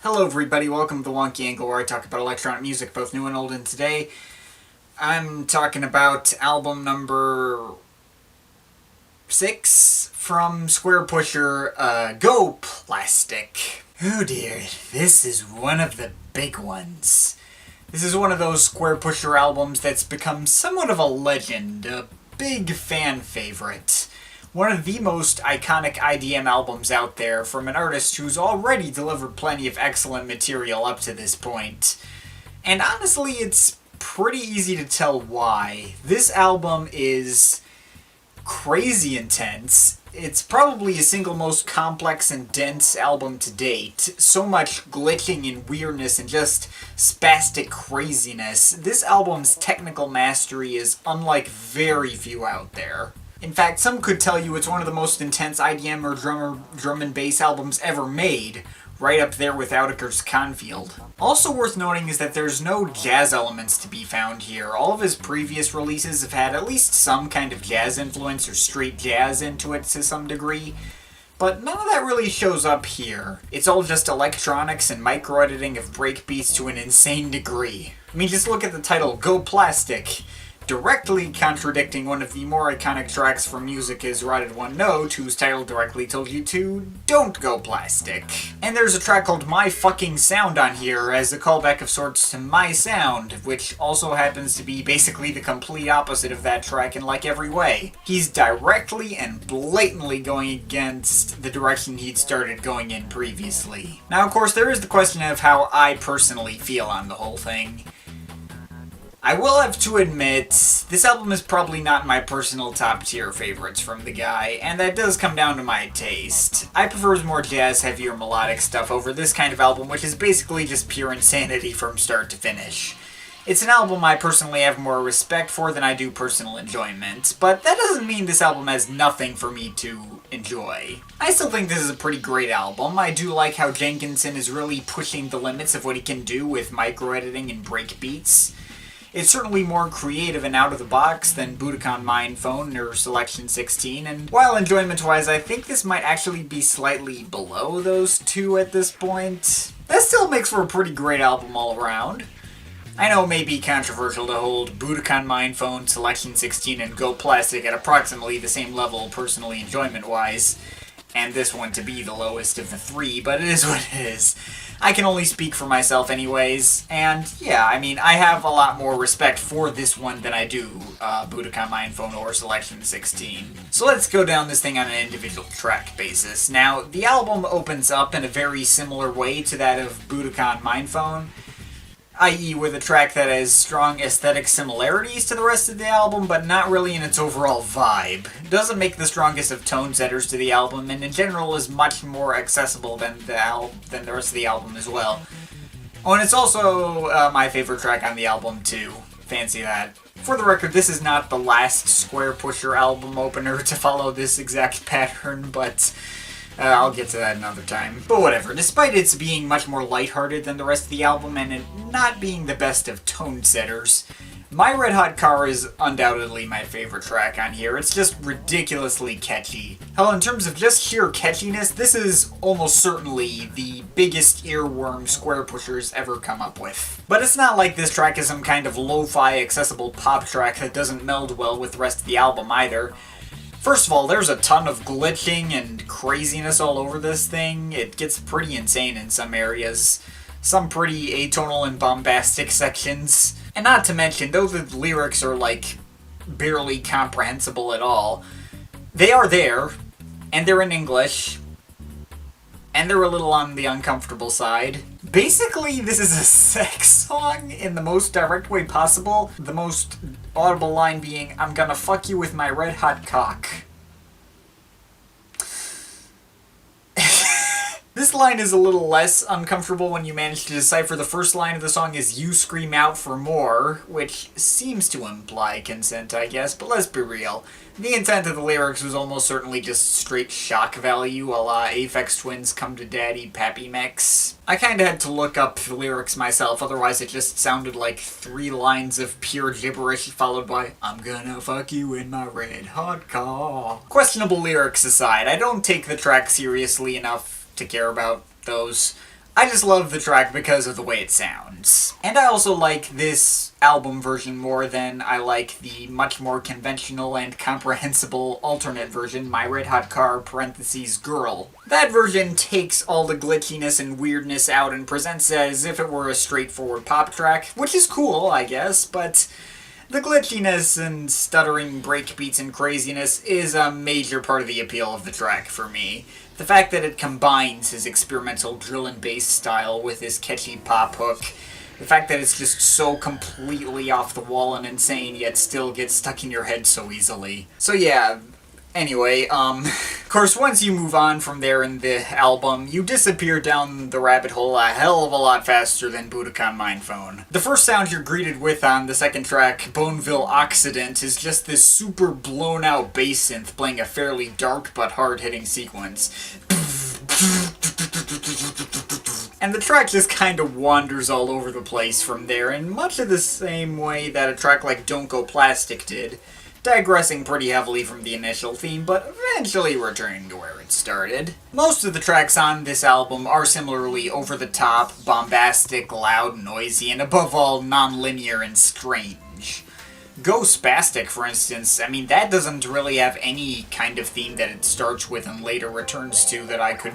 Hello everybody, welcome to the Wonky Angle where I talk about electronic music, both new and old, and today I'm talking about album number 6 from Squarepusher, Go Plastic. Oh dear, this is one of the big ones. This is one of those Squarepusher albums that's become somewhat of a legend, a big fan favorite. One of the most iconic IDM albums out there from an artist who's already delivered plenty of excellent material up to this point. And honestly, it's pretty easy to tell why. This album is crazy intense. It's probably the single most complex and dense album to date. So much glitching and weirdness and just spastic craziness. This album's technical mastery is unlike very few out there. In fact, some could tell you it's one of the most intense IDM or drum and bass albums ever made, right up there with Oudekirk's Confield. Also worth noting is that there's no jazz elements to be found here. All of his previous releases have had at least some kind of jazz influence or straight jazz into it to some degree, but none of that really shows up here. It's all just electronics and micro-editing of breakbeats to an insane degree. I mean, just look at the title, Go Plastic. Directly contradicting one of the more iconic tracks from music is Rotted One Note, whose title directly told you to don't go plastic. And there's a track called My Fucking Sound on here as a callback of sorts to My Sound, which also happens to be basically the complete opposite of that track in like every way. He's directly and blatantly going against the direction he'd started going in previously. Now, of course, there is the question of how I personally feel on the whole thing. I will have to admit, this album is probably not my personal top-tier favorites from the guy, and that does come down to my taste. I prefer more jazz, heavier, melodic stuff over this kind of album, which is basically just pure insanity from start to finish. It's an album I personally have more respect for than I do personal enjoyment, but that doesn't mean this album has nothing for me to enjoy. I still think this is a pretty great album. I do like how Jenkinson is really pushing the limits of what he can do with micro-editing and breakbeats. It's certainly more creative and out of the box than Budokan Mind Phone or Selection 16, and while enjoyment-wise I think this might actually be slightly below those two at this point, that still makes for a pretty great album all around. I know it may be controversial to hold Budokan Mind Phone, Selection 16, and Go Plastic at approximately the same level personally enjoyment-wise, and this one to be the lowest of the three, but it is what it is. I can only speak for myself anyways, and yeah, I mean, I have a lot more respect for this one than I do Budokan Mind Phone or Selection 16. So let's go down this thing on an individual track basis. Now, the album opens up in a very similar way to that of Budokan Mind Phone, i.e. with a track that has strong aesthetic similarities to the rest of the album, but not really in its overall vibe. It doesn't make the strongest of tone setters to the album, and in general is much more accessible than the rest of the album as well. Oh, and it's also my favorite track on the album too. Fancy that. For the record, this is not the last Squarepusher album opener to follow this exact pattern, but I'll get to that another time. But whatever, despite its being much more lighthearted than the rest of the album and it not being the best of tone setters, My Red Hot Car is undoubtedly my favorite track on here. It's just ridiculously catchy. Hell, in terms of just sheer catchiness, this is almost certainly the biggest earworm Squarepusher's ever come up with. But it's not like this track is some kind of lo-fi accessible pop track that doesn't meld well with the rest of the album either. First of all, there's a ton of glitching and craziness all over this thing. It gets pretty insane in some areas. Some pretty atonal and bombastic sections. And not to mention, though the lyrics are, like, barely comprehensible at all, they are there, and they're in English, and they're a little on the uncomfortable side. Basically, this is a sex song in the most direct way possible, the most audible line being, "I'm gonna fuck you with my red hot cock." This line is a little less uncomfortable when you manage to decipher the first line of the song is "You scream out for more," which seems to imply consent, I guess, but let's be real. The intent of the lyrics was almost certainly just straight shock value, a la Aphex Twin's Come to Daddy Pappy Mix. I kinda had to look up the lyrics myself, otherwise it just sounded like 3 lines of pure gibberish followed by, "I'm gonna fuck you in my red hot car." Questionable lyrics aside, I don't take the track seriously enough to care about those. I just love the track because of the way it sounds. And I also like this album version more than I like the much more conventional and comprehensible alternate version, My Red Hot Car (Girl). That version takes all the glitchiness and weirdness out and presents it as if it were a straightforward pop track, which is cool, I guess, but the glitchiness and stuttering breakbeats and craziness is a major part of the appeal of the track for me. The fact that it combines his experimental drill and bass style with his catchy pop hook, the fact that it's just so completely off the wall and insane yet still gets stuck in your head so easily. So yeah, anyway, of course once you move on from there in the album, you disappear down the rabbit hole a hell of a lot faster than Budokan Mindphone. The first sound you're greeted with on the second track, Boneville Occident, is just this super blown out bass synth playing a fairly dark but hard-hitting sequence. And the track just kind of wanders all over the place from there in much of the same way that a track like Don't Go Plastic did, digressing pretty heavily from the initial theme, but eventually returning to where it started. Most of the tracks on this album are similarly over-the-top, bombastic, loud, noisy, and above all, non-linear and strange. Go Spastic, for instance, I mean, that doesn't really have any kind of theme that it starts with and later returns to that I could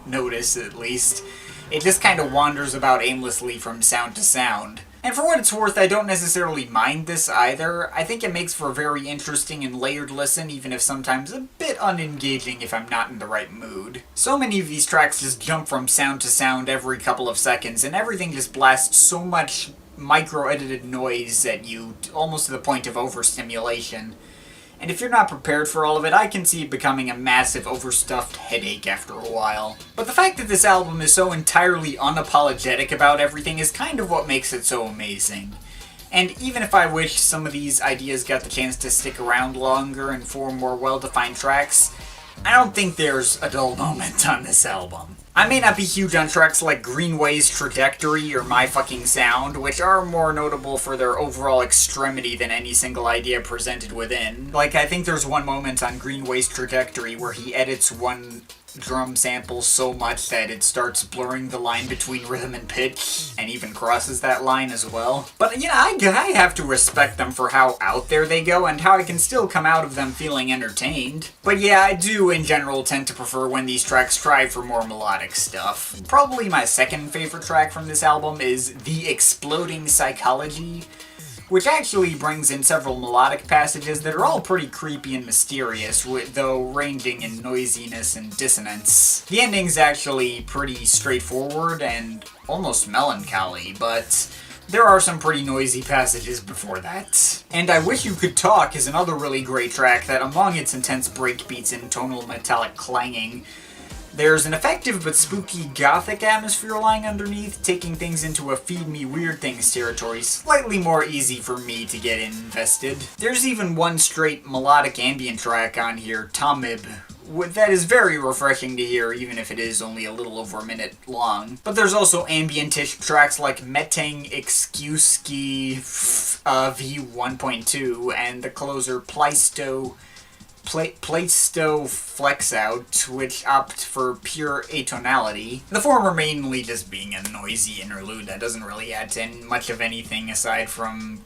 notice, at least. It just kind of wanders about aimlessly from sound to sound. And for what it's worth, I don't necessarily mind this either. I think it makes for a very interesting and layered listen, even if sometimes a bit unengaging if I'm not in the right mood. So many of these tracks just jump from sound to sound every couple of seconds, and everything just blasts so much micro-edited noise at you, almost to the point of overstimulation. And if you're not prepared for all of it, I can see it becoming a massive overstuffed headache after a while. But the fact that this album is so entirely unapologetic about everything is kind of what makes it so amazing. And even if I wish some of these ideas got the chance to stick around longer and form more well-defined tracks, I don't think there's a dull moment on this album. I may not be huge on tracks like Greenway's Trajectory or My Fucking Sound, which are more notable for their overall extremity than any single idea presented within. Like, I think there's one moment on Greenway's Trajectory where he edits one drum sample so much that it starts blurring the line between rhythm and pitch, and even crosses that line as well. But, yeah, I have to respect them for how out there they go, and how I can still come out of them feeling entertained. But yeah, I do in general tend to prefer when these tracks try for more melodic stuff. Probably my second favorite track from this album is The Exploding Psychology, which actually brings in several melodic passages that are all pretty creepy and mysterious, though ranging in noisiness and dissonance. The ending's actually pretty straightforward and almost melancholy, but there are some pretty noisy passages before that. And I Wish You Could Talk is another really great track that, among its intense breakbeats and tonal metallic clanging, there's an effective but spooky gothic atmosphere lying underneath, taking things into a feed me weird things territory, slightly more easy for me to get invested. There's even one straight melodic ambient track on here, Tommib, that is very refreshing to hear, even if it is only a little over a minute long. But there's also ambient-ish tracks like Meteng Excuski V1.2 and the closer Plaisto Flex Out, which opt for pure atonality. The former mainly just being a noisy interlude that doesn't really add to much of anything aside from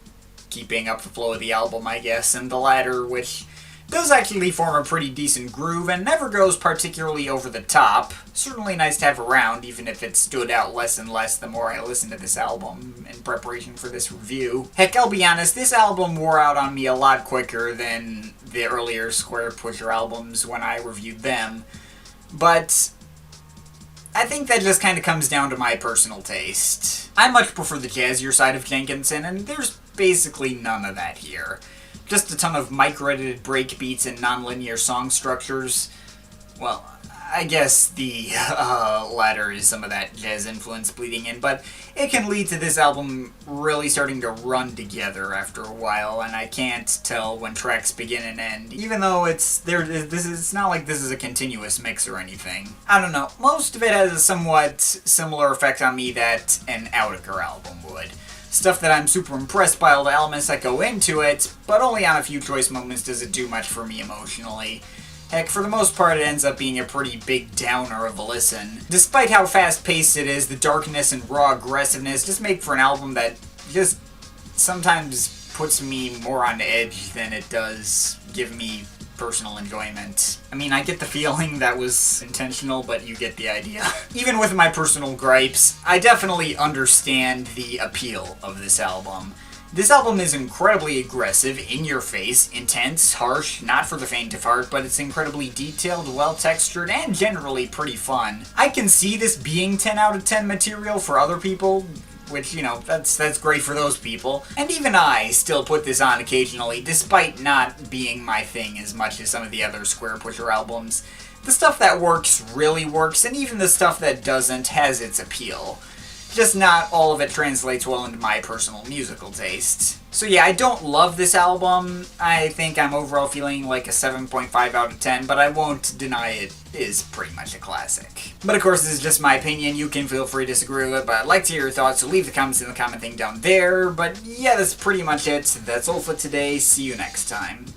keeping up the flow of the album, I guess, and the latter, which does actually form a pretty decent groove and never goes particularly over the top. Certainly nice to have around, even if it stood out less and less the more I listened to this album in preparation for this review. Heck, I'll be honest, this album wore out on me a lot quicker than the earlier Squarepusher albums when I reviewed them, but I think that just kind of comes down to my personal taste. I much prefer the jazzier side of Jenkinson, and there's basically none of that here. Just a ton of micro-edited breakbeats and non-linear song structures. Well, I guess the latter is some of that jazz influence bleeding in, but it can lead to this album really starting to run together after a while, and I can't tell when tracks begin and end, even though it's not like this is a continuous mix or anything. I don't know, most of it has a somewhat similar effect on me that an Outtaker album would. Stuff that I'm super impressed by all the elements that go into it, but only on a few choice moments does it do much for me emotionally. Heck, for the most part, it ends up being a pretty big downer of a listen. Despite how fast-paced it is, the darkness and raw aggressiveness just make for an album that just sometimes puts me more on edge than it does give me personal enjoyment. I mean, I get the feeling that was intentional, but you get the idea. Even with my personal gripes, I definitely understand the appeal of this album. This album is incredibly aggressive, in-your-face, intense, harsh, not for the faint of heart, but it's incredibly detailed, well-textured, and generally pretty fun. I can see this being 10 out of 10 material for other people, which, you know, that's great for those people. And even I still put this on occasionally, despite not being my thing as much as some of the other Squarepusher albums. The stuff that works really works, and even the stuff that doesn't has its appeal. Just not all of it translates well into my personal musical taste. So yeah, I don't love this album. I think I'm overall feeling like a 7.5 out of 10, but I won't deny it is pretty much a classic. But of course, this is just my opinion. You can feel free to disagree with it, but I'd like to hear your thoughts, so leave the comments in the comment thing down there. But yeah, that's pretty much it. That's all for today. See you next time.